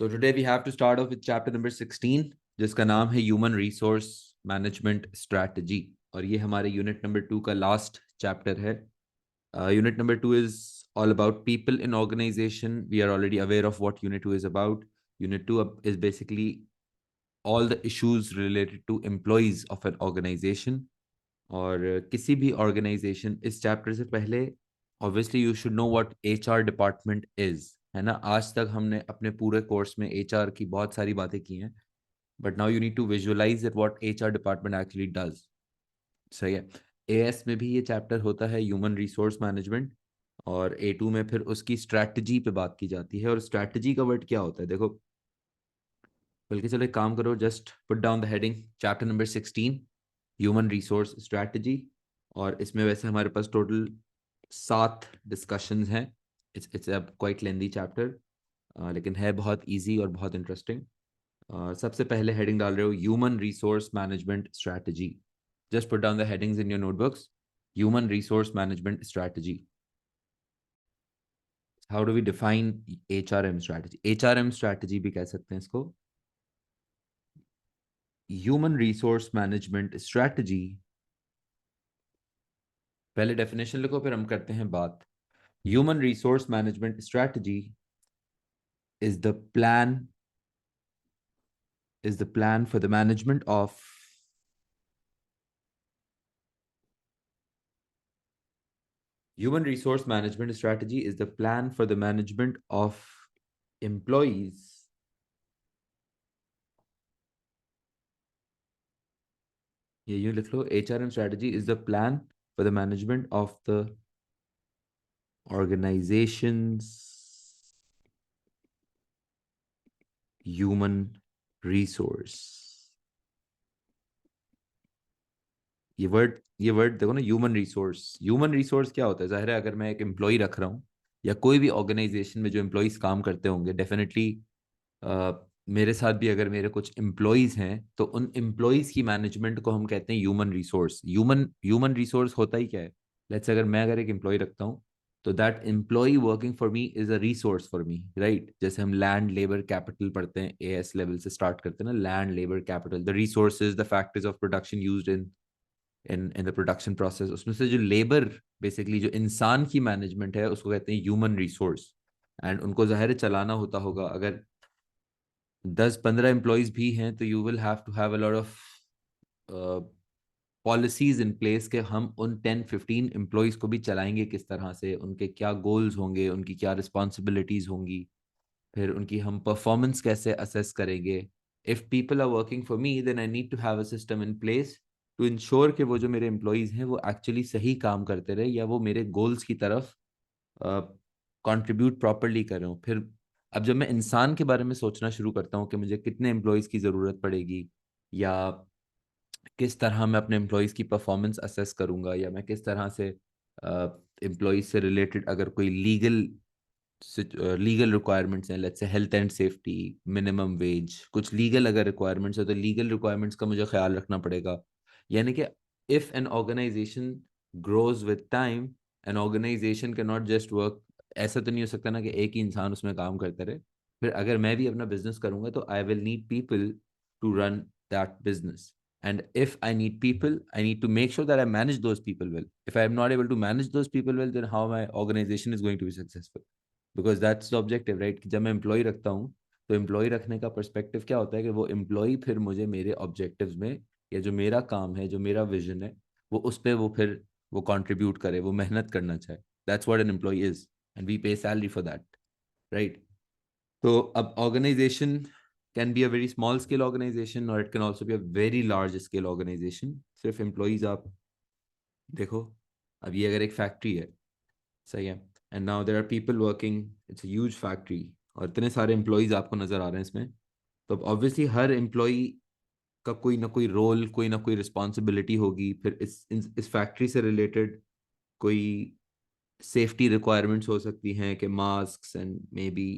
So today we have to start off with chapter number 16 जिसका नाम है human resource management strategy और ये हमारे यूनिट नंबर 2 का लास्ट चैप्टर है. Unit number 2 is all about people in organization. We are already aware of what unit 2 is about. Unit 2 is basically all the issues related to employees of an organization. और किसी भी organization इस chapter से पहले obviously you should know what HR department is, है ना. आज तक हमने अपने पूरे कोर्स में HR की बहुत सारी बातें की हैं, but now you need to visualize that what HR department actually does. सही है. AS में भी ये चैप्टर होता है ह्यूमन रिसोर्स मैनेजमेंट और A2 में फिर उसकी स्ट्रैटेजी पे बात की जाती है. और स्ट्रैटेजी का वर्ड क्या होता है देखो, बल्कि चलो एक काम करो, just put down the heading chapter number 16 human resource strategy. और इसमें वैसे हमारे पास टोटल 7 डिस्कशंस हैं. It's a quite lengthy chapter, लेकिन है बहुत इजी और बहुत इंटरेस्टिंग. सबसे पहले हेडिंग डाल रहे हो human resource management strategy. Just put down the headings in your notebooks. Human resource management strategy. How do we define HRM strategy? HRM strategy भी कह सकते हैं इसको. Human resource management strategy. पहले definition लिखो फिर हम करते हैं बात. Human resource management strategy is the plan for the management of Human resource management strategy is the plan for the management of employees ये यूं लिख लो. HRM strategy is the plan for the management of the organization's human resource. ये word देखो ना, human resource क्या होता है. जाहिर है अगर मैं एक एम्प्लॉय रख रहा हूँ या कोई भी ऑर्गेनाइजेशन में जो एम्प्लॉयज काम करते होंगे, डेफिनेटली मेरे साथ भी अगर मेरे कुछ एम्प्लॉयज हैं तो उन एम्प्लॉयज की मैनेजमेंट को हम कहते हैं ह्यूमन रिसोर्स. ह्यूमन रिसोर्स होता ही क्या है. लेट्स अगर एक एम्प्लॉय रखता हूँ तो that employee working for me is a resource for me, right. जैसे हम लैंड लेबर कैपिटल पढ़ते हैं, AS लेवल से स्टार्ट करते हैं ना. Land labour capital, the resources, the factors of production used in the production process. उसमें से जो लेबर, बेसिकली जो इंसान की मैनेजमेंट है, उसको कहते हैं ह्यूमन रिसोर्स. एंड उनको जाहिर चलाना होता होगा. अगर 10-15 एम्प्लॉयज भी हैं तो you will have to have a lot of policies in place के हम उन 10-15 एम्प्लॉयज को भी चलाएंगे किस तरह से, उनके क्या गोल्स होंगे, उनकी क्या रिस्पॉन्सिबिलिटीज होंगी, फिर उनकी हम परफॉर्मेंस कैसे असेस करेंगे. If people are working for me then I need to have a system in place to ensure कि वो जो मेरे एम्प्लॉयज हैं वो एक्चुअली सही काम करते रहे या वो मेरे गोल्स की तरफ कंट्रीब्यूट प्रॉपरली कर रहे हो. फिर अब जब मैं इंसान के बारे में सोचना शुरू करता हूँ कि मुझे कितने एम्प्लॉयज की ज़रूरत पड़ेगी, या किस तरह मैं अपने एम्प्लॉयज़ की परफॉर्मेंस असेस करूंगा, या मैं किस तरह से एम्प्लॉयज़ से रिलेटेड अगर कोई लीगल रिक्वायरमेंट्स हैं, let's say health and safety, minimum wage, कुछ लीगल अगर रिक्वायरमेंट्स है तो लीगल रिक्वायरमेंट्स का मुझे ख्याल रखना पड़ेगा. यानी कि if an organisation grows with time, an organisation can not just work. ऐसा तो नहीं हो सकता ना कि एक ही इंसान उसमें काम करते रहे. फिर अगर मैं भी अपना बिजनेस करूंगा तो I will need people to run that business. And if I need people, I need to make sure that I manage those people well. If I am not able to manage those people well, then how my organization is going to be successful? Because that's the objective, right? कि जब मैं employ रखता हूँ तो employ रखने का perspective क्या होता है कि वो एम्प्लॉय फिर मुझे मेरे ऑब्जेक्टिव्स में, या जो मेरा काम है, जो मेरा विजन है, वो उस पर वो फिर वो कंट्रीब्यूट करे, वो मेहनत करना चाहे. That's what an employee is, and we pay salary for that, right. तो अब organisation can be a very small scale organization or it can also be a very large scale organization. सिर्फ employees आप देखो, अब ये अगर एक factory है, सही है, and now there are people working, it's a huge factory और इतने सारे एम्प्लॉयज आपको नजर आ रहे हैं इसमें. तो अब ऑब्वियसली हर एम्प्लॉय का कोई ना कोई रोल, कोई ना कोई रिस्पॉन्सिबिलिटी होगी. फिर इस फैक्ट्री से रिलेटेड कोई सेफ्टी रिक्वायरमेंट्स हो सकती हैं कि मास्क एंड मे बी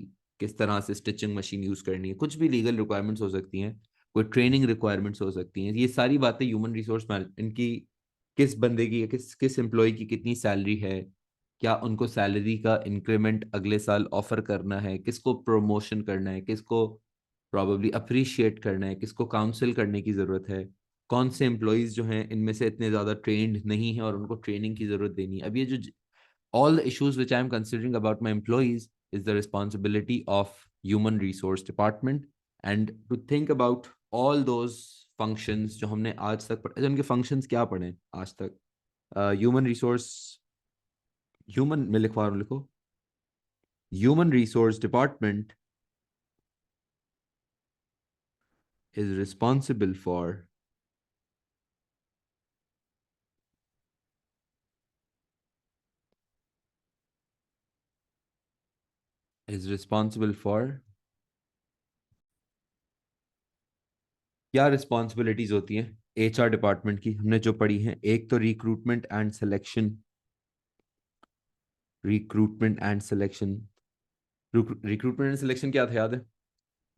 किस तरह से स्टिचिंग मशीन यूज़ करनी है, कुछ भी लीगल रिक्वायरमेंट्स हो सकती हैं, कोई ट्रेनिंग रिक्वायरमेंट्स हो सकती हैं. ये सारी बातें ह्यूमन रिसोर्स मैनेजमेंट, इनकी किस बंदे की, किस किस एम्प्लॉय की कितनी सैलरी है, क्या उनको सैलरी का इंक्रीमेंट अगले साल ऑफर करना है, किसको प्रमोशन करना है, किसको प्रॉब्ली अप्रिशिएट करना है, किसको काउंसिल करने की ज़रूरत है, कौन से एम्प्लॉयज़ जो हैं इनमें से इतने ज़्यादा ट्रेंड नहीं है और उनको ट्रेनिंग की ज़रूरत देनी है। अब ये जो all the issues which I am considering about my employees is the responsibility of human resource department, and to think about all those functions जो हमने आज तक पढ़े, उनके functions क्या पढ़े आज तक। ह्यूमन रिसोर्स, ह्यूमन में लिखवा रहा हूँ, लिखो human resource department is responsible for is responsible for क्या रिस्पॉन्सिबिलिटीज होती हैं एचआर डिपार्टमेंट की, हमने जो पढ़ी हैं। एक तो recruitment and selection, recruitment and selection, recruitment and selection क्या था याद है?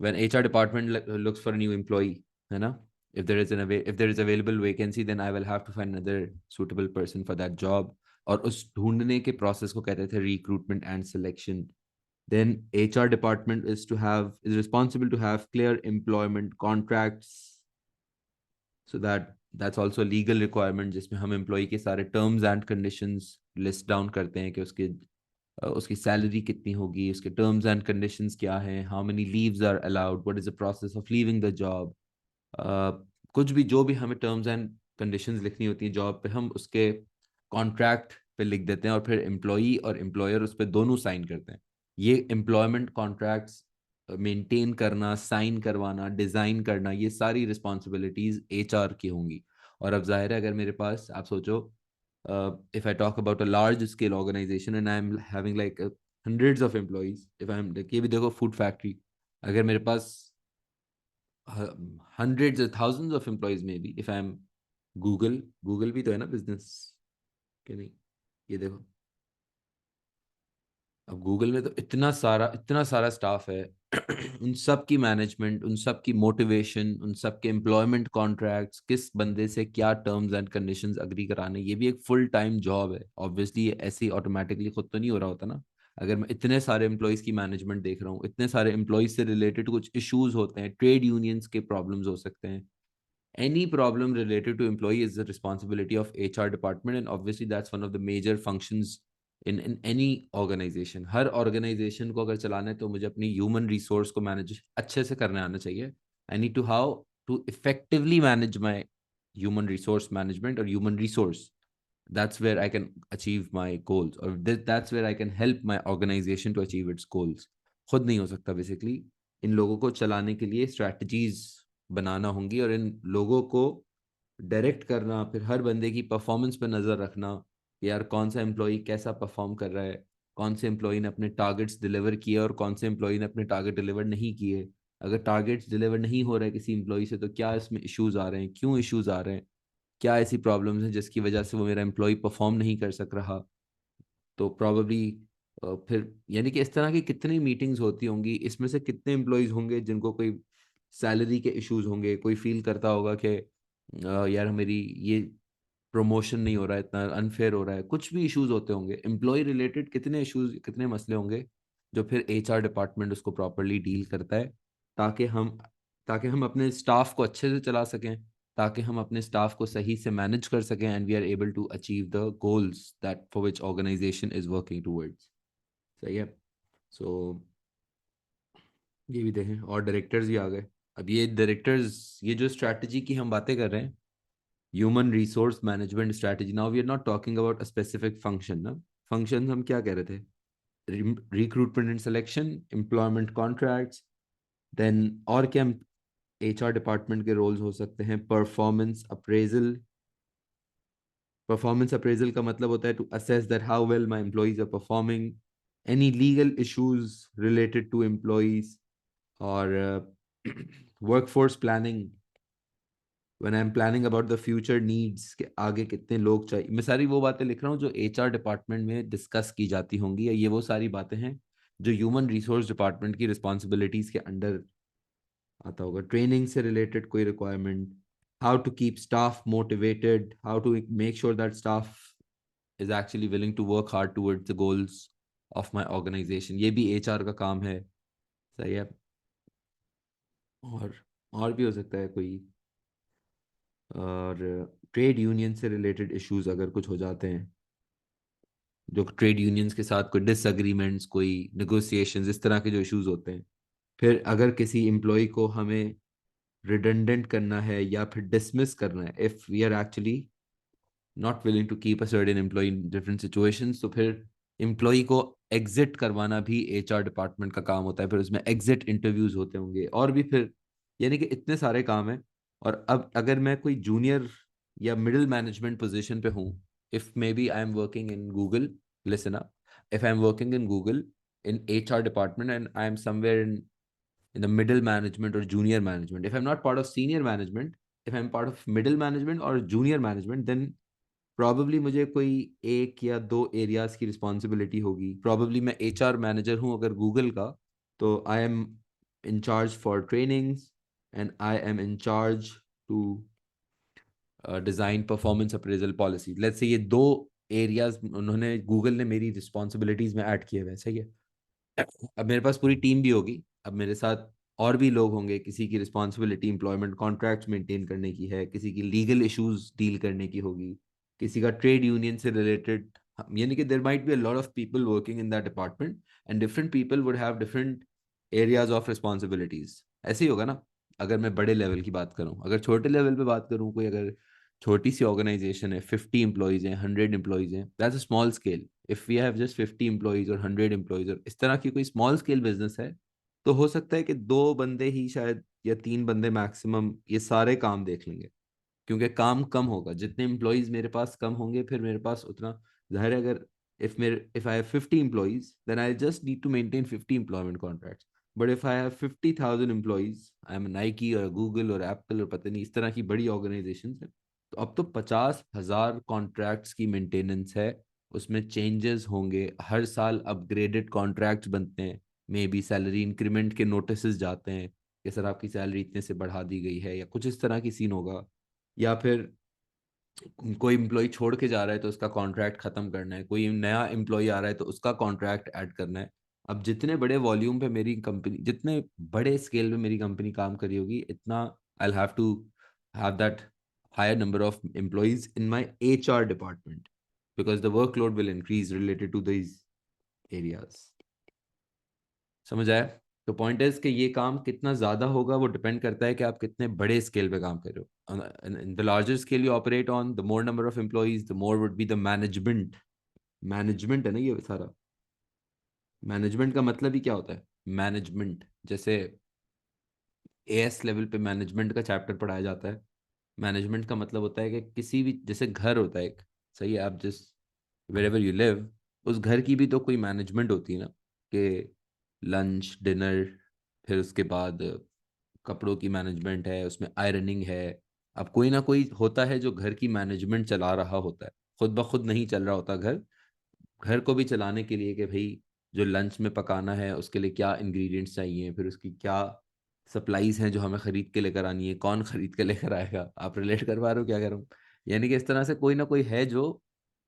when HR department looks for a new employee, है ना? If there is available vacancy, then I will have to find another suitable person for that job. और उस ढूंढने के प्रोसेस को कहते थे recruitment and selection. Then HR department is responsible to have clear employment contracts, so that's also a legal requirement जिसमें हम employee के सारे terms and conditions list down करते हैं कि उसकी सैलरी कितनी होगी, उसके टर्म्स एंड कंडीशंस क्या हैं, how many leaves are allowed, what is the process of leaving the job. कुछ भी जो भी हमें टर्म्स एंड कंडीशंस लिखनी होती है जॉब पे, हम उसके कॉन्ट्रैक्ट पे लिख देते हैं और फिर एम्प्लॉई और एम्प्लॉयर उस पर दोनों साइन करते हैं। ये एम्प्लॉयमेंट कॉन्ट्रैक्ट्स मेंटेन करना, साइन करवाना, डिज़ाइन करना, ये सारी रिस्पॉन्सिबिलिटीज़ एचआर की होंगी। और अब जाहिर है अगर मेरे पास, आप सोचो, if I talk about a large scale organization and I'm having like hundreds of employees, if I'm like, ये भी देखो फूड फैक्ट्री, अगर मेरे पास hundreds or thousands of employees, maybe if I'm Google भी तो है ना बिजनेस, कि नहीं? ये देखो, अब गूगल में तो इतना सारा स्टाफ है उन सब की मैनेजमेंट, उन सब की मोटिवेशन, उन सब के एम्प्लॉयमेंट कॉन्ट्रैक्ट्स, किस बंदे से क्या टर्म्स एंड कंडीशंस अग्री कराने, ये भी एक फुल टाइम जॉब है। ऑब्वियसली ये ऐसे ही ऑटोमेटिकली खुद तो नहीं हो रहा होता ना। अगर मैं इतने सारे एम्प्लॉयज की मैनेजमेंट देख रहा हूँ, इतने सारे एम्प्लॉयज से रिलेटेड कुछ इश्यूज होते हैं, ट्रेड यूनियंस के प्रॉब्लम्स हो सकते हैं, any problem related to employee is the responsibility of HR department, and obviously that's one of the major functions in any organization। Her organization को अगर चलाना है तो मुझे अपनी human resource को manage अच्छे से करने आना चाहिए। I need to how to effectively manage my human resource management or human resource। That's where I can achieve my goals, or that's where I can help my organization to achieve its goals। खुद नहीं हो सकता basically, इन लोगों को चलाने के लिए strategies बनाना होंगी और इन लोगों को डायरेक्ट करना, फिर हर बंदे की परफॉर्मेंस पे नज़र रखना कि यार कौन सा एम्प्लॉई कैसा परफॉर्म कर रहा है, कौन से एम्प्लॉई ने अपने टारगेट्स डिलीवर किए और कौन से एम्प्लॉई ने अपने टारगेट डिलीवर नहीं किए। अगर टारगेट्स डिलीवर नहीं हो रहे हैं किसी एम्प्लॉई से, तो क्या इसमें इश्यूज आ रहे हैं, क्यों इश्यूज आ रहे हैं, क्या ऐसी प्रॉब्लम्स हैं जिसकी वजह से वो मेरा एम्प्लॉय परफॉर्म नहीं कर सक रहा। तो प्रॉबली फिर यानी कि इस तरह की कितनी मीटिंग्स होती होंगी, इसमें से कितने एम्प्लॉयज़ होंगे जिनको कोई सैलरी के इश्यूज होंगे, कोई फील करता होगा कि यार मेरी ये प्रमोशन नहीं हो रहा है, इतना अनफेयर हो रहा है, कुछ भी इश्यूज होते होंगे एम्प्लॉय रिलेटेड, कितने इश्यूज, कितने मसले होंगे जो फिर एचआर डिपार्टमेंट उसको प्रॉपरली डील करता है, ताकि हम ताकि हम अपने स्टाफ को अच्छे से चला सकें, ताकि हम अपने स्टाफ को सही से मैनेज कर सकें, and we are able to achieve the goals that for which organisation is working towards. सही है। सो ये भी देखें, और डायरेक्टर्स भी आ गए। अब ये डायरेक्टर्स, ये जो स्ट्रैटेजी की हम बातें कर रहे हैं, human resource management strategy, now we are not talking about a specific function ना। फंक्शन हम क्या कह रहे थे? Recruitment and selection, employment contracts, then और क्या एचआर डिपार्टमेंट के रोल्स हो सकते हैं? Performance appraisal. परफॉर्मेंस अप्रेजल का मतलब होता है to assess that how well my employees are performing, any legal issues related to employees, और workforce planning, when I am planning about the future needs के आगे कितने लोग चाहिए। मैं सारी वो बातें लिख रहा हूँ जो एचआर डिपार्टमेंट में डिस्कस की जाती होंगी, या ये वो सारी बातें हैं जो ह्यूमन रिसोर्स डिपार्टमेंट की रिस्पॉन्सिबिलिटीज के अंडर आता होगा। ट्रेनिंग से रिलेटेड कोई requirement, how to keep staff motivated, how to make sure that staff is actually willing to work hard towards the goals of my organization. ये भी HR का काम है, सही है। और और भी हो सकता है कोई, और ट्रेड यूनियन से रिलेटेड इश्यूज अगर कुछ हो जाते हैं, जो ट्रेड यूनियंस के साथ कोई डिसएग्रीमेंट्स, कोई नेगोशिएशंस, इस तरह के जो इश्यूज होते हैं। फिर अगर किसी एम्प्लॉय को हमें रिडंडेंट करना है या फिर डिसमिस करना है, if we are actually not willing to keep a certain employee in different situations, तो फिर एम्प्लॉय को एग्जिट करवाना भी एचआर डिपार्टमेंट का काम होता है। फिर उसमें एग्जिट इंटरव्यूज होते होंगे और भी, फिर यानी कि इतने सारे काम हैं। और अब अगर मैं कोई जूनियर या मिडिल मैनेजमेंट पोजीशन पे हूँ, if may be I am working in Google, listen up, if I am working in Google in HR department and I am somewhere in the middle management or junior management. If I'm not part of senior management, if I'm part of middle management or junior management, then probably मुझे कोई एक या दो areas की responsibility होगी। Probably मैं HR manager हूँ अगर गूगल का, तो I am in charge for trainings and I am in charge to design performance appraisal policy. Let's say ये दो एरियाज उन्होंने, गूगल ने मेरी रिस्पॉन्सिबिलिटीज में ऐड किए हुए हैं, सही है। अब मेरे पास पूरी टीम भी होगी, अब मेरे साथ और भी लोग होंगे, किसी की रिस्पॉन्सिबिलिटी एम्प्लॉयमेंट कॉन्ट्रैक्ट्स मेंटेन करने की है, किसी की लीगल इश्यूज डील करने की होगी, किसी का ट्रेड यूनियन से रिलेटेड, यानी कि there might be a lot of people working in that department and different people would have different areas of responsibilities. ऐसे ही होगा ना, अगर मैं बड़े लेवल की बात करूं। अगर छोटे लेवल पे बात करूं, कोई अगर छोटी सी ऑर्गेनाइजेशन है, 50 एम्प्लॉयज हैं, 100 एम्प्लॉयज हैं, that's a small scale. If we have just 50 employees और 100 एम्प्लॉयज और इस तरह की कोई स्मॉल स्केल बिजनेस है, तो हो सकता है कि दो बंदे ही शायद या तीन बंदे मैक्सिमम ये सारे काम देख लेंगे, क्योंकि काम कम होगा। जितने एम्प्लॉयज मेरे पास कम होंगे, फिर मेरे पास उतना, जाहिर है, अगर if I have 50 employees, then I just need to maintain 50 employment contracts. But if I have 50,000 employees, I'm a Nike or a Google और Apple और पता नहीं इस तरह की बड़ी ऑर्गेनाइजेशन है, तो अब तो 50,000 कॉन्ट्रैक्ट्स की मेंटेनेंस है। उसमें चेंजेस होंगे हर साल, अपग्रेडेड कॉन्ट्रैक्ट्स बनते हैं, मे बी सैलरी इंक्रीमेंट के नोटिस जाते हैं कि सर आपकी सैलरी इतने से बढ़ा दी गई है, या कुछ इस तरह की सीन होगा। या फिर कोई एम्प्लॉय छोड़ के जा रहा है तो उसका कॉन्ट्रैक्ट खत्म करना है, कोई नया एम्प्लॉय आ रहा है तो उसका कॉन्ट्रैक्ट ऐड करना है। अब जितने बड़े वॉल्यूम पे मेरी कंपनी, जितने बड़े स्केल पे मेरी कंपनी काम करी होगी, इतना I have to have that higher number of employees in my HR department, because the workload will increase related to these areas. समझ आया? तो पॉइंट इज कि ये काम कितना ज्यादा होगा वो डिपेंड करता है कि आप कितने बड़े स्केल पे काम कर रहे हो। In the larger scale you operate on, the more number of employees, the more would be the management. Management है ना ये सारा। मैनेजमेंट का मतलब ही क्या होता है? मैनेजमेंट, जैसे AS लेवल पे मैनेजमेंट का चैप्टर पढ़ाया जाता है। मैनेजमेंट का मतलब होता है कि किसी भी, जैसे घर होता है एक, सही है, आप जिस वेर एवर यू लिव, उस घर की भी तो कोई मैनेजमेंट होती है ना, कि लंच डिनर, फिर उसके बाद कपड़ों की मैनेजमेंट है, उसमें आयरनिंग है। अब कोई ना कोई होता है जो घर की मैनेजमेंट चला रहा होता है। खुद ब खुद नहीं चल रहा होता घर। घर को भी चलाने के लिए कि भाई जो लंच में पकाना है उसके लिए क्या इंग्रेडिएंट्स चाहिए, फिर उसकी क्या सप्लाईज हैं जो हमें खरीद के लेकर आनी है, कौन खरीद के लेकर आएगा। आप रिलेट कर पा रहे हो क्या कह रहा हूँ? यानी कि इस तरह से कोई ना कोई है जो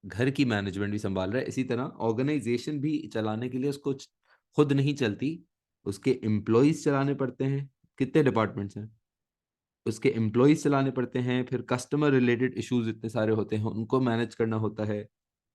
घर की मैनेजमेंट भी संभाल रहा है। इसी तरह ऑर्गेनाइजेशन भी चलाने के लिए उसको खुद नहीं चलती, उसके एम्प्लॉयज चलाने पड़ते हैं। कितने डिपार्टमेंट्स हैं, उसके एम्प्लॉयज चलाने पड़ते हैं। फिर कस्टमर रिलेटेड इश्यूज इतने सारे होते हैं, उनको मैनेज करना होता है।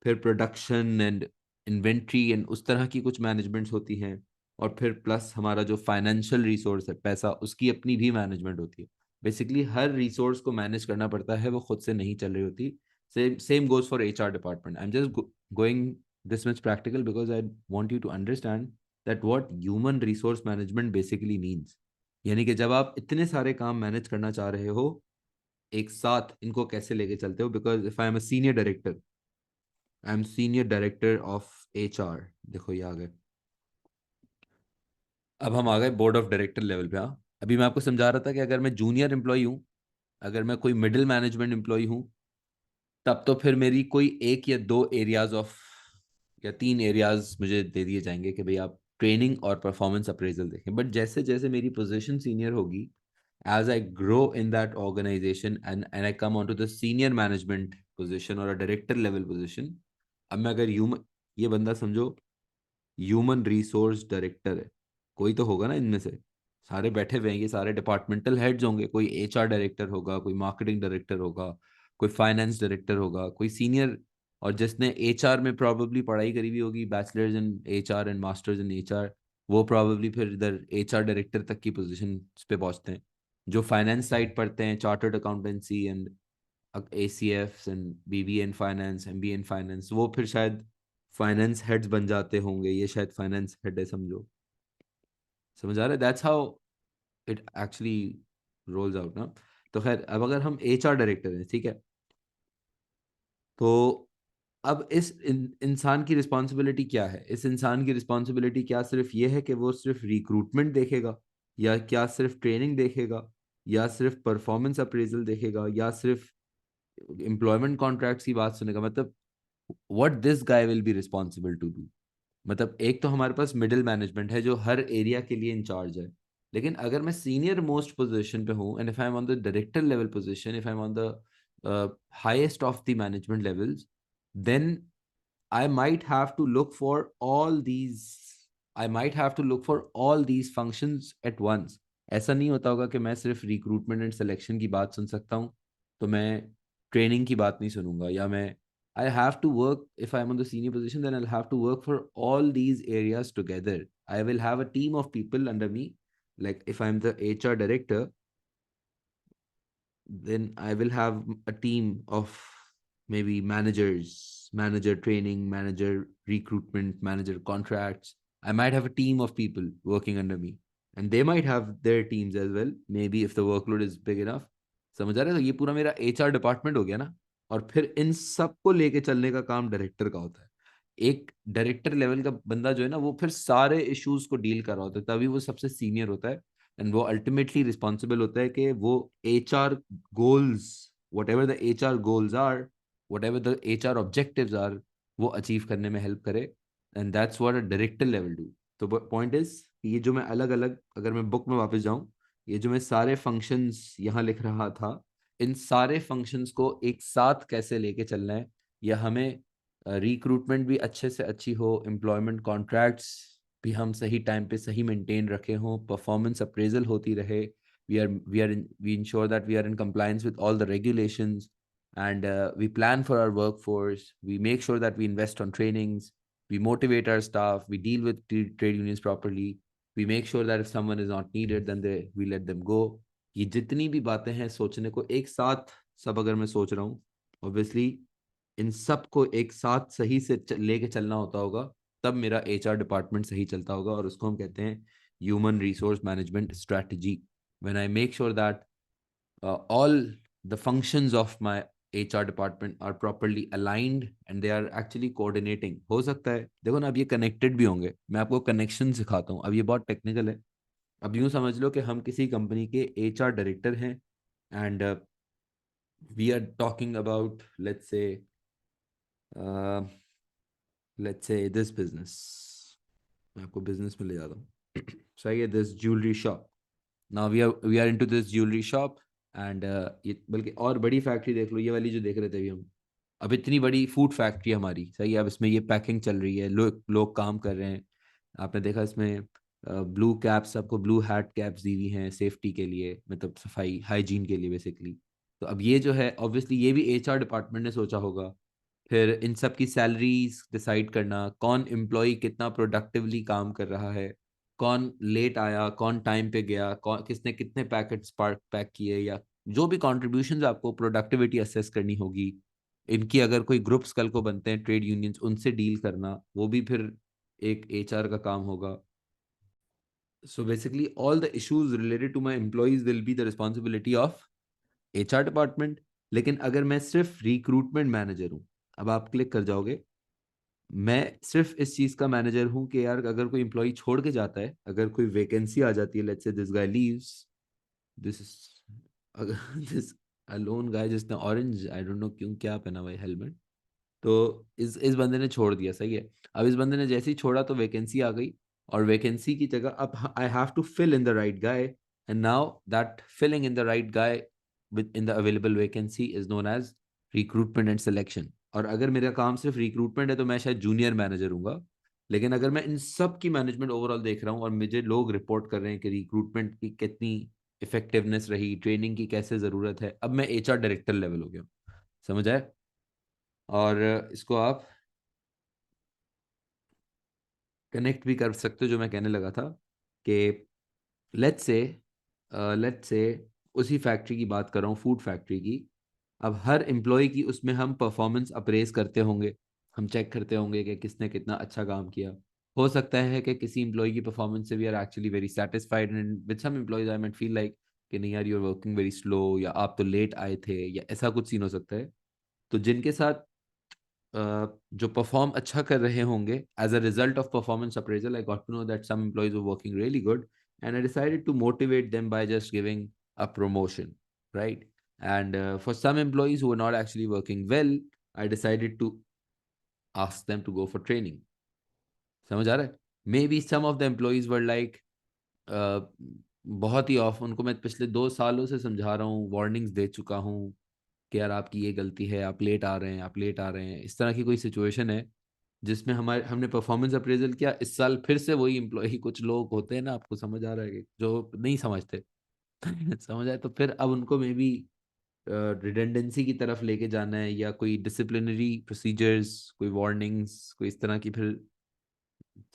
फिर प्रोडक्शन एंड इन्वेंट्री एंड उस तरह की कुछ मैनेजमेंट्स होती हैं। और फिर प्लस हमारा जो फाइनेंशियल रिसोर्स है, पैसा, उसकी अपनी भी मैनेजमेंट होती है। बेसिकली हर रिसोर्स को मैनेज करना पड़ता है, वो खुद से नहीं चल रही होती। Same same goes for HR department. I am just going this much practical because I want you to understand that what human resource management basically means. यानी कि जब आप इतने सारे काम मैनेज करना चाह रहे हो एक साथ, इनको कैसे लेके चलते हो? Because if I am a senior director, I am senior director of HR। देखो ये आ गए। अब हम आ गए बोर्ड ऑफ डायरेक्टर लेवल पे। हाँ, अभी मैं आपको समझा रहा था कि अगर मैं जूनियर एम्प्लॉय हूँ, अगर मैं कोई मिडिल मैनेजमेंट एम्प्लॉय हूँ, तब तो फिर मेरी कोई एक या दो एरियाज ऑफ, या तीन एरियाज मुझे दे दिए जाएंगे कि भाई आप ट्रेनिंग और परफॉर्मेंस अप्रेजल देखें। बट जैसे जैसे मेरी पोजीशन सीनियर होगी, as I grow in that organization and I come onto the senior management position or a director level position, अब मैं अगर ये बंदा समझो ह्यूमन रिसोर्स डायरेक्टर है, कोई तो होगा ना इनमें से, सारे बैठे हुए हैं, ये सारे डिपार्टमेंटल हेड्स होंगे, कोई एचआर डायरेक्टर होगा, कोई मार्केटिंग डायरेक्टर होगा, कोई फाइनेंस डायरेक्टर होगा, कोई सीनियर, और जिसने एचआर में प्रॉबेबली पढ़ाई करी हुई होगी, bachelors in HR and masters in HR, वो प्रॉबेबली फिर इधर एचआर डायरेक्टर तक की पोजीशन पे पहुंचते हैं। जो फाइनेंस साइड पढ़ते हैं, chartered accountancy and ACFs and BBA in finance, MBA in finance, वो फिर शायद फाइनेंस हेड्स बन जाते होंगे, ये शायद फाइनेंस हेड है समझो। समझ आ रहा है? That's how it actually roles out ना। तो खैर, अब अगर हम HR डायरेक्टर हैं, ठीक है, तो अब इंसान की रिस्पॉन्सिबिलिटी क्या है? इस इंसान की रिस्पॉन्सिबिलिटी क्या सिर्फ ये है कि वो सिर्फ रिक्रूटमेंट देखेगा, या क्या सिर्फ ट्रेनिंग देखेगा, या सिर्फ परफॉर्मेंस अप्रेजल देखेगा, या सिर्फ एम्प्लॉयमेंट कॉन्ट्रैक्ट्स की बात सुनेगा? मतलब what this guy will be responsible to do. मतलब एक तो हमारे पास मिडिल मैनेजमेंट है जो हर एरिया के लिए इंचार्ज है, लेकिन अगर मैं सीनियर मोस्ट पोजीशन पे हूँ, and if I am on the director level position, if I am on the highest of the management levels, then I might have to look for all these, I might have to look for all these functions at once. ऐसा नहीं होता होगा कि मैं सिर्फ recruitment and selection की बात सुन सकता हूँ, तो मैं ट्रेनिंग की बात नहीं सुनूंगा, या मैं I have to work, if I'm on the senior position, then I'll have to work for all these areas together. I will have a team of people under me. Like if I'm the HR director, then I will have a team of maybe managers, manager training, manager recruitment, manager contracts. I might have a team of people working under me, and they might have their teams as well. Maybe if the workload is big enough. समझ आ रहे हो? तो ये पूरा मेरा HR department हो गया ना। और फिर इन सबको लेके चलने का काम डायरेक्टर का होता है। एक डायरेक्टर लेवल का बंदा जो है ना, वो फिर सारे इश्यूज को डील कर रहा होता है, तभी वो सबसे सीनियर होता है। एंड वो अल्टीमेटली रिस्पॉन्सिबल होता है कि वो HR goals, whatever the HR goals are, whatever the HR objectives are, वो अचीव करने में हेल्प करे। And that's what a director level do. तो पॉइंट इज, ये जो मैं अलग अलग, अगर मैं बुक में वापस जाऊं, ये जो मैं सारे फंक्शंस यहाँ लिख रहा था, इन सारे फंक्शंस को एक साथ कैसे लेके चलना है, या हमें रिक्रूटमेंट भी अच्छे से अच्छी हो, एम्प्लॉयमेंट कॉन्ट्रैक्ट्स भी हम सही टाइम पे सही मेंटेन रखे हों, परफॉर्मेंस अप्रेजल होती रहे, we ensure that we are in compliance with all the regulations, and we plan for our workforce, we make sure that we invest on trainings, we motivate our staff, we deal with trade unions properly, we make sure that if someone is not needed, then we let them go। ये जितनी भी बातें हैं सोचने को एक साथ, सब अगर मैं सोच रहा हूँ, ऑब्वियसली इन सब को एक साथ सही से लेके चलना होता होगा, तब मेरा HR डिपार्टमेंट सही चलता होगा, और उसको हम कहते हैं human resource management strategy. When I make sure that all the functions of my HR department are properly aligned and they are actually coordinating। हो सकता है, देखो ना, अब ये कनेक्टेड भी होंगे, मैं आपको कनेक्शन सिखाता हूँ, अब ये बहुत टेक्निकल है। अब यूं समझ लो कि हम किसी कंपनी के HR डायरेक्टर हैं, and we are talking about, let's say this business, मैं आपको बिजनेस में ले जाता हूँ। सही है, this jewellery shop. Now we are into this jewellery shop, and ये बल्कि और बड़ी फैक्ट्री देख लो, ये वाली जो देख रहे थे अभी हम, अब इतनी बड़ी फूड फैक्ट्री हमारी, सही है, अब इसमें ये पैकिंग चल रही है, लोग काम कर रहे हैं। आपने देखा इसमें ब्लू कैप्स, सबको ब्लू हैट कैप्स दी हुई हैं सेफ्टी के लिए, मतलब सफाई हाइजीन के लिए बेसिकली। तो अब ये जो है, ऑब्वियसली ये भी HR डिपार्टमेंट ने सोचा होगा। फिर इन सब की सैलरीज डिसाइड करना, कौन एम्प्लॉय कितना प्रोडक्टिवली काम कर रहा है, कौन लेट आया, कौन टाइम पे गया, कौन किसने कितने पैकेट्स पैक किए, या जो भी कॉन्ट्रीब्यूशंस आपको प्रोडक्टिविटी असेस करनी होगी। इनकी अगर कोई ग्रुप्स कल को बनते हैं ट्रेड यूनियंस, उनसे डील करना, वो भी फिर एक HR का काम होगा। So basically all the issues related to my employees will be the responsibility of HR department. लेकिन अगर मैं सिर्फ रिक्रूटमेंट मैनेजर हूँ, अब आप क्लिक कर जाओगे, मैं सिर्फ इस चीज का मैनेजर हूं कि यार अगर कोई एम्प्लॉय छोड़ के जाता है, अगर कोई वैकेंसी आ जाती है, let's say this guy leaves, this this alone guy जिसने ऑरेंज, आई डोंट नो क्यों क्या पहना हुआ है हेलमेट, तो इस बंदे ने छोड़ दिया, सही है। अब इस बंदे ने जैसे ही छोड़ा तो वैकेंसी आ गई, और वैकेंसी की जगह अब I have to fill in the right guy, and now that filling in the right guy with in the available vacancy is known as recruitment and selection. और अगर मेरा काम सिर्फ रिक्रूटमेंट है तो मैं शायद जूनियर मैनेजर हूँगा। लेकिन अगर मैं इन सब की मैनेजमेंट ओवरऑल देख रहा हूँ और मुझे लोग रिपोर्ट कर रहे हैं कि रिक्रूटमेंट की कितनी इफेक्टिवनेस रही, ट्रेनिंग की कैसे ज़रूरत है, अब मैं एचआर डायरेक्टर लेवल हो गया। समझ आए? और इसको आप कनेक्ट भी कर सकते हो जो मैं कहने लगा था कि लेट्स से उसी फैक्ट्री की बात कर रहा हूँ, फूड फैक्ट्री की। अब हर एम्प्लॉय की उसमें हम परफॉर्मेंस अप्रेज करते होंगे, हम चेक करते होंगे कि किसने कितना अच्छा काम किया। हो सकता है कि किसी एम्प्लॉय की परफॉर्मेंस से we are actually very satisfied, and with some employees I might feel like कि नहीं यार, you are working very slow, या आप तो लेट आए थे, या ऐसा कुछ सीन हो सकता है। तो जिनके साथ जो परफॉर्म अच्छा कर रहे होंगे, as a result of performance appraisal I got to know that some employees were working really good, and I decided to motivate them by just giving a promotion, right? And for some employees who were not actually working well, I decided to ask them to go for training. समझ आ रहा है? Maybe some of the employees were like बहुत ही of, उनको मैं पिछले 2 सालों से समझा रहा हूँ, वार्निंग्स दे चुका हूँ कि यार आपकी ये गलती है, आप लेट आ रहे हैं, आप लेट आ रहे हैं। इस तरह की कोई सिचुएशन है जिसमें हमने परफॉर्मेंस अप्रेजल किया, इस साल फिर से वही एम्प्लॉय, कुछ लोग होते हैं ना, आपको समझ आ रहा है कि जो नहीं समझते समझ आए, तो फिर अब उनको मे बी रिडेंडेंसी की तरफ लेके जाना है, या कोई डिसिप्लिनरी प्रोसीजर्स, कोई वार्निंग्स, कोई इस तरह की फिर।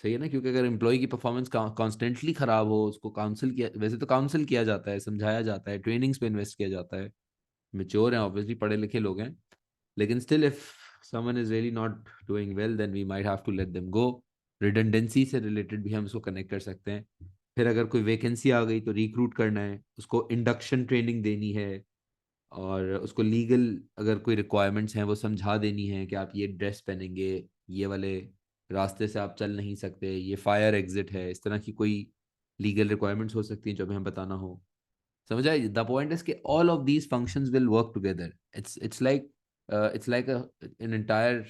सही है ना? क्योंकि अगर एम्प्लॉय की परफॉर्मेंस कॉन्स्टेंटली खराब हो, उसको काउंसिल किया, वैसे तो काउंसिल किया जाता है, समझाया जाता है, ट्रेनिंग्स पे इन्वेस्ट किया जाता है, मेच्योर हैं ऑब्वियसली, पढ़े लिखे लोग हैं, लेकिन still if someone is really not doing well then we might have to let them go. Redundancy से रिलेटेड भी हम इसको कनेक्ट कर सकते हैं। फिर अगर कोई वैकेंसी आ गई तो रिक्रूट करना है, उसको इंडक्शन ट्रेनिंग देनी है, और उसको लीगल अगर कोई रिक्वायरमेंट्स हैं वो समझा देनी है कि आप ये ड्रेस पहनेंगे, ये वाले रास्ते से आप चल नहीं सकते, ये फायर एग्जिट है, इस तरह की कोई लीगल रिक्वायरमेंट्स हो सकती हैं जो हमें बताना हो। समझ आए? द पॉइंट इज कि all of these functions will work together. It's like an entire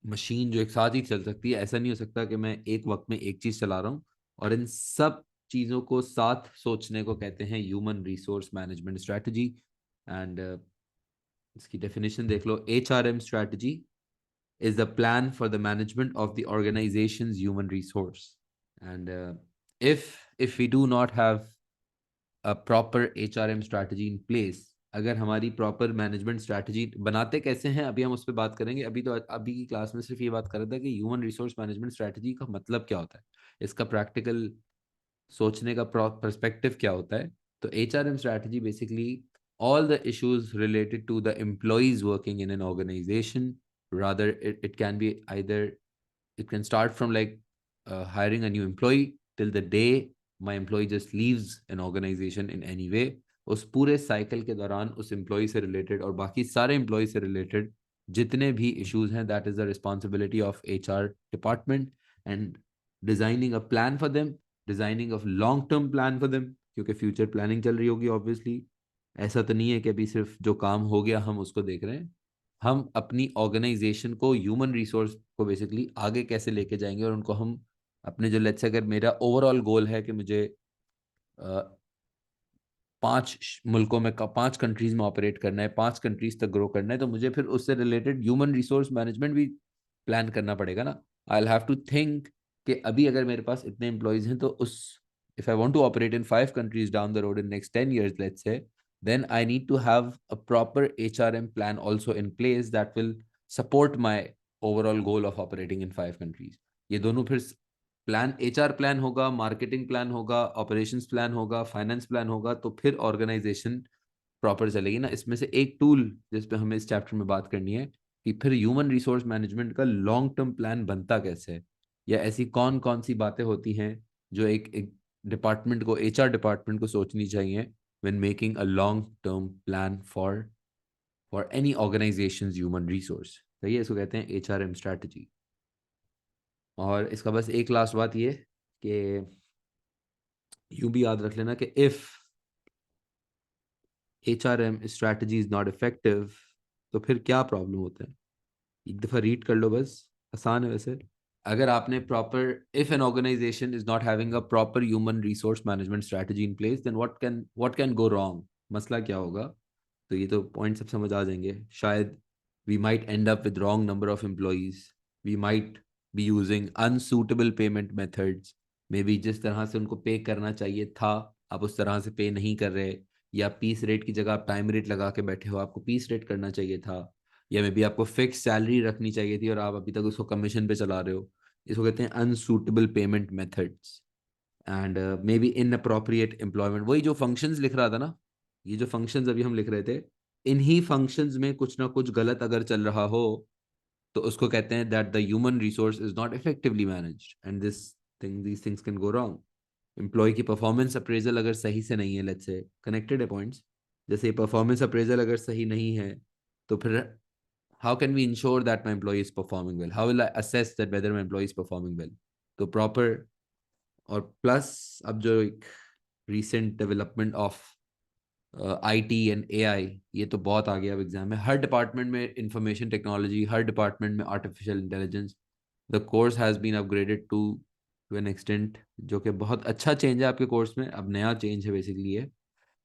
machine जो एक साथ ही चल सकती है। ऐसा नहीं हो सकता कि मैं एक वक्त में एक चीज चला रहा हूँ, और इन सब चीजों को साथ सोचने को कहते हैं human resource management strategy. And इसकी डेफिनेशन देख लो, HRM strategy is the plan for the management of the organization's human resource. And if we do not have a proper HRM strategy in place, अगर हमारी proper management strategy बनाते कैसे हैं अभी हम उस पर बात करेंगे। अभी की क्लास में सिर्फ ये बात कर रहा था कि ह्यूमन रिसोर्स मैनेजमेंट स्ट्रैटेजी का मतलब क्या होता है, इसका प्रैक्टिकल सोचने का पर्सपेक्टिव क्या होता है। तो HRM strategy basically all the issues related to the employees working in an organization, rather it can be either, it can start from like hiring a new employee till the day my employee just leaves an organization in any way। उस पूरे cycle के दौरान उस employ से related और बाकी सारे employ से रिलेटेड जितने भी इश्यूज हैं, that is the responsibility of HR department, and designing a plan for them, designing of long term plan for them, क्योंकि फ्यूचर प्लानिंग चल रही होगी ऑब्वियसली। ऐसा तो नहीं है कि अभी सिर्फ जो काम हो गया हम उसको देख रहे हैं। हम अपनी ऑर्गेनाइजेशन को, ह्यूमन रिसोर्स को बेसिकली आगे कैसे लेके जाएंगे, और उनको हम अपने जो, लेट्स से अगर मेरा ओवरऑल गोल है कि मुझे 5 मुल्कों में 5 कंट्रीज में ऑपरेट करना है, 5 कंट्रीज तक ग्रो करना है, तो मुझे फिर उससे रिलेटेड ह्यूमन रिसोर्स मैनेजमेंट भी प्लान करना पड़ेगा ना। आई हैव टू थिंक कि अभी अगर मेरे पास इतने एम्प्लॉयज हैं तो उस, if I want to operate in 5 countries down the road in next 10 years, let's say, then I need to have a proper HRM plan also in place that will support my overall goal of operating in 5 countries। ये दोनों फिर plan, HR plan होगा, marketing plan होगा, operations plan होगा, finance plan होगा, तो फिर organisation proper चलेगी ना। इसमें से एक टूल जिस पे हमें इस चैप्टर में बात करनी है कि फिर ह्यूमन रिसोर्स मैनेजमेंट का लॉन्ग टर्म प्लान बनता कैसे है, या ऐसी कौन कौन सी बातें होती हैं जो एक डिपार्टमेंट को, HR डिपार्टमेंट को सोचनी चाहिए when making a long term plan for any organisations human resource. सही है? इसको कहते हैं HRM स्ट्रैटेजी। और इसका बस एक लास्ट बात ये कि यूं भी याद रख लेना कि if HRM strategy is not effective, तो फिर क्या प्रॉब्लम होता है। एक दफा रीड कर लो बस, आसान है वैसे। अगर आपने proper, if an organisation is not having a proper human resource management strategy in place, then what can go wrong, मसला क्या होगा। तो ये तो पॉइंट सब समझ आ जाएंगे शायद। We might end up with wrong number of employees. We might be using unsuitable payment methods. Maybe जिस तरह से उनको पे करना चाहिए था, आप उस तरह से पे नहीं कर रहे, या पीस रेट की जगह आप टाइम रेट लगा के बैठे हो, आपको पीस रेट करना चाहिए था, या मे बी आपको फिक्स सैलरी रखनी चाहिए थी और आप अभी तक उसको कमीशन पे चला रहे हो। इसको कहते हैं unsuitable payment methods and may be inappropriate employment. वही जो फंक्शंस लिख रहा था ना, ये जो फंक्शंस अभी हम लिख रहे थे, इन्हीं फंक्शंस में कुछ ना कुछ गलत अगर चल रहा हो तो उसको कहते हैं that the human resource is not effectively managed and these things can go wrong. Employee की परफॉर्मेंस अप्रेजल अगर सही से नहीं है, लेट्स से कनेक्टेड है पॉइंट्स, जैसे परफॉर्मेंस अप्रेजल अगर सही नहीं है, तो फिर how can we ensure that my employee is performing well, how will I assess that whether my employee is performing well. तो प्रॉपर, और प्लस अब जो एक recent development of IT and AI, ये तो बहुत आ गया अब एग्जाम में। हर डिपार्टमेंट में इंफॉर्मेशन टेक्नोलॉजी, हर डिपार्टमेंट में artificial intelligence. The course has been upgraded to an extent, जो कि बहुत अच्छा चेंज है आपके कोर्स में, अब नया चेंज है बेसिकली ये।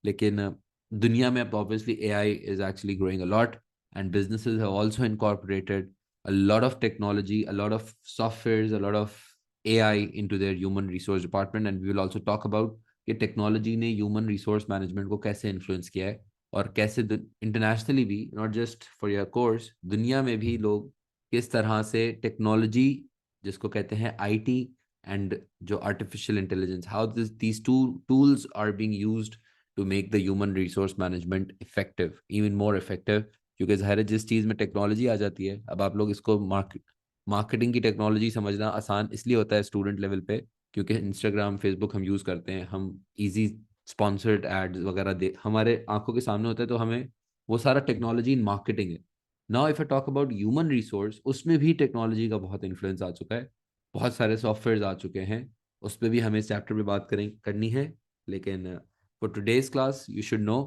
लेकिन दुनिया में अब obviously AI is actually growing a lot and businesses have also incorporated a lot of technology, a lot of softwares, a lot of AI into their human resource department, and we will also talk about कि technology ने human resource management को कैसे influence किया है, और कैसे internationally भी, not just for your course, दुनिया में भी लोग किस तरह से टेक्नोलॉजी, जिसको कहते हैं आईटी एंड जो artificial intelligence, how these two tools are being used to make the human resource management effective, even more effective. क्योंकि ज़ाहिर है जिस चीज़ में टेक्नोलॉजी आ जाती है, अब आप लोग इसको मार्केटिंग की टेक्नोलॉजी समझना आसान इसलिए होता है स्टूडेंट लेवल पे, क्योंकि इंस्टाग्राम फेसबुक हम यूज़ करते हैं, हम इजी स्पॉन्सर्ड एड्स वगैरह दे हमारे आंखों के सामने होता है, तो हमें वो सारा टेक्नोलॉजी इन मार्केटिंग है। Now if I talk about human resource, उसमें भी टेक्नोलॉजी का बहुत इन्फ्लुएंस आ चुका है, बहुत सारे सॉफ्टवेयर आ चुके हैं। उस पर भी हमें इस चैप्टर में बात करें करनी है। लेकिन for today's class you should know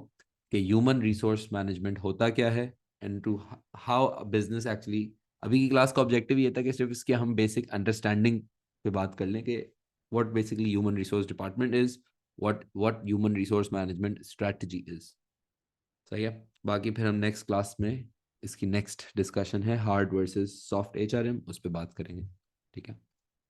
कि ह्यूमन रिसोर्स मैनेजमेंट होता क्या है, and to how business actually. अभी की क्लास का ऑब्जेक्टिव ये था कि सिर्फ इसके हम बेसिक अंडरस्टैंडिंग पे बात कर लें कि what basically human resource department is, what human resource management strategy is। सही है। बाकी फिर हम नेक्स्ट क्लास में इसकी नेक्स्ट डिस्कशन है हार्ड वर्सेस सॉफ्ट एचआरएम, उस पर बात करेंगे। ठीक है।